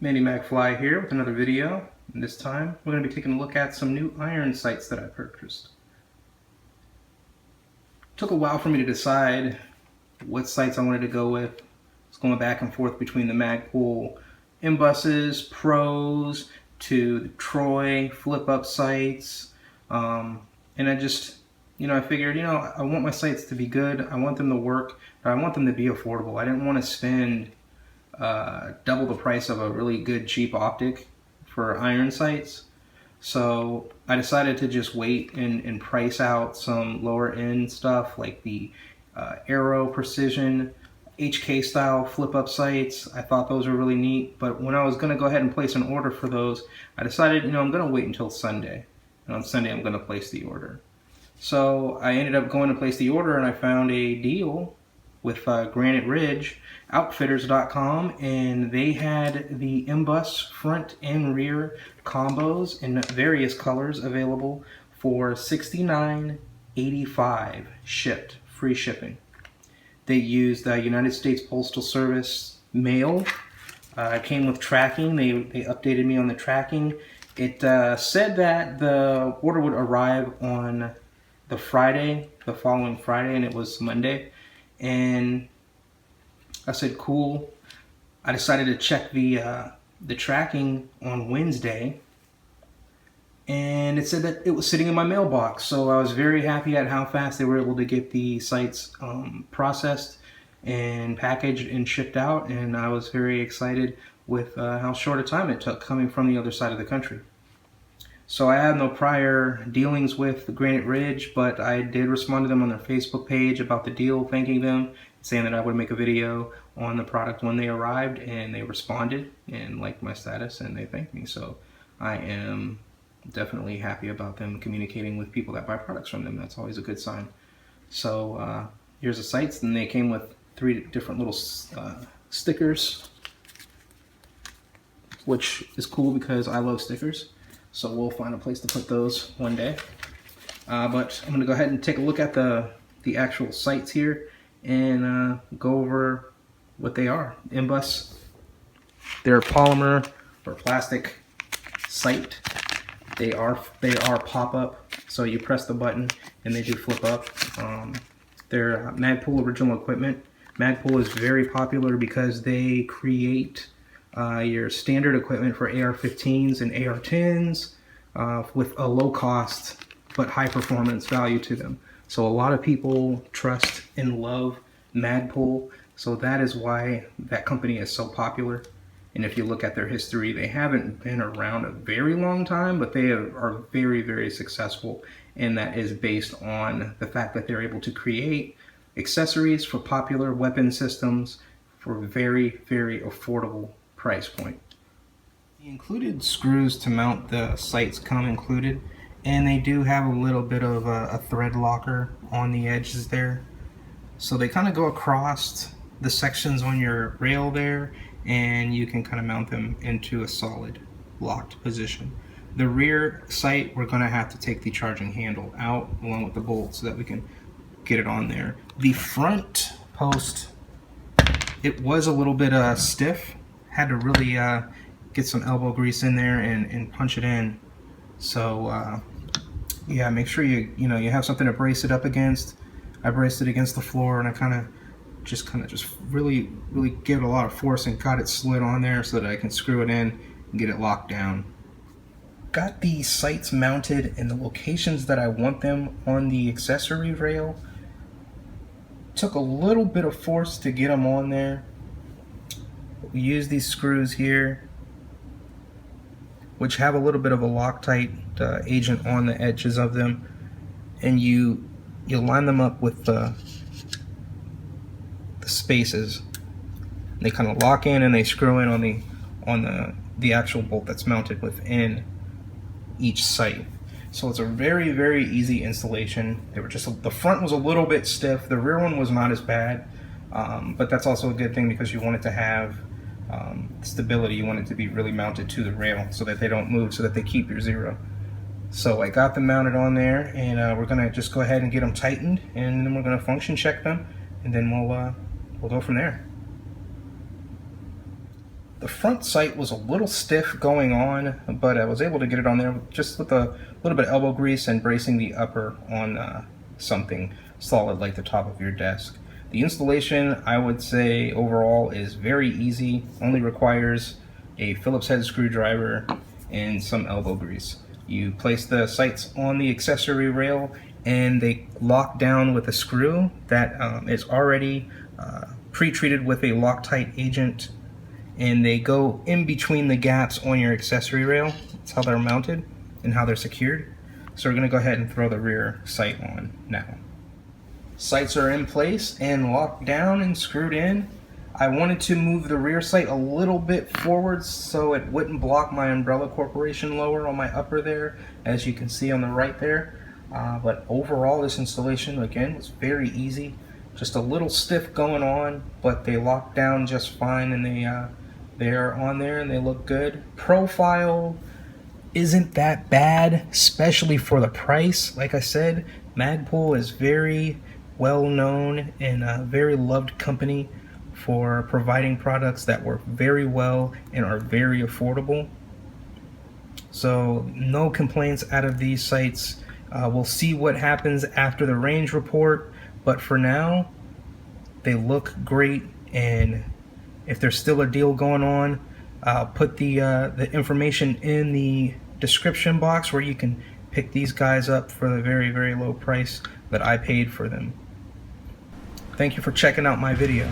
Manny McFly here with another video, and this time we're going to be taking a look at some new iron sights that I purchased. Took a while for me to decide what sights I wanted to go with. I was going back and forth between the Magpul MBUSs, Pros, to the Troy flip-up sights, and I just, I figured, I want my sights to be good, I want them to work, but I want them to be affordable. I didn't want to spend double the price of a really good cheap optic for iron sights. So I decided to just wait and price out some lower end stuff like the Aero Precision HK style flip up sights. I thought those were really neat, but when I was going to go ahead and place an order for those, I decided, I'm going to wait until Sunday, and on Sunday I'm going to place the order. So I ended up going to place the order, and I found a deal with Granite Ridge Outfitters.com, and they had the MBUS front and rear combos in various colors available for $69.85 shipped, free shipping. They used United States Postal Service mail. It came with tracking. They updated me on the tracking. It said that the order would arrive on the following Friday, and it was Monday. And I said, cool. I decided to check the tracking on Wednesday, and it said that it was sitting in my mailbox. So I was very happy at how fast they were able to get the sites processed and packaged and shipped out, and I was very excited with how short a time it took coming from the other side of the country. So I have no prior dealings with Granite Ridge, but I did respond to them on their Facebook page about the deal, thanking them, saying that I would make a video on the product when they arrived, and they responded and liked my status, and they thanked me. So I am definitely happy about them communicating with people that buy products from them. That's always a good sign. So here's the sights, and they came with 3 different little stickers, which is cool because I love stickers. So we'll find a place to put those one day. But I'm gonna go ahead and take a look at the actual sights here and go over what they are. MBUS, they're polymer or plastic sight. They are pop-up, so you press the button and they do flip up. They're Magpul original equipment. Magpul is very popular because they create your standard equipment for AR-15s and AR-10s with a low cost but high performance value to them. So a lot of people trust and love Magpul, so that is why that company is so popular. And if you look at their history, they haven't been around a very long time, but they are very, very successful, and that is based on the fact that they're able to create accessories for popular weapon systems for a very, very affordable price point. The included screws to mount the sights come included, and they do have a little bit of a thread locker on the edges there. So they kind of go across the sections on your rail there, and you can kind of mount them into a solid locked position. The rear sight, we're going to have to take the charging handle out along with the bolt so that we can get it on there. The front post, it was a little bit stiff. Had to really get some elbow grease in there and punch it in. So yeah, make sure you have something to brace it up against. I braced it against the floor, and I kind of just really give it a lot of force and got it slid on there so that I can screw it in and get it locked down. Got the sights mounted in the locations that I want them on the accessory rail. Took a little bit of force to get them on there. We use these screws here, which have a little bit of a Loctite agent on the edges of them, and you line them up with the spaces. They kind of lock in and they screw in on the actual bolt that's mounted within each sight. So it's a very, very easy installation. They were just the front was a little bit stiff. The rear one was not as bad, but that's also a good thing because you want it to have stability. You want it to be really mounted to the rail so that they don't move, so that they keep your zero. So I got them mounted on there, and we're gonna just go ahead and get them tightened, and then we're gonna function check them, and then we'll go from there. The front sight was a little stiff going on, but I was able to get it on there just with a little bit of elbow grease and bracing the upper on something solid like the top of your desk. The installation, I would say overall, is very easy. Only requires a Phillips head screwdriver and some elbow grease. You place the sights on the accessory rail, and they lock down with a screw that is already pre-treated with a Loctite agent, and they go in between the gaps on your accessory rail. That's how they're mounted and how they're secured. So we're going to go ahead and throw the rear sight on now. Sights are in place and locked down and screwed in. I wanted to move the rear sight a little bit forward so it wouldn't block my Umbrella Corporation lower on my upper there, as you can see on the right there. But overall, this installation, again, was very easy. Just a little stiff going on, but they lock down just fine, and they're on there and they look good. Profile isn't that bad, especially for the price. Like I said, Magpul is very well known and a very loved company for providing products that work very well and are very affordable. So no complaints out of these sites. We'll see what happens after the range report, but for now they look great, and if there's still a deal going on, I'll put the information in the description box where you can pick these guys up for the very, very low price that I paid for them. Thank you for checking out my video.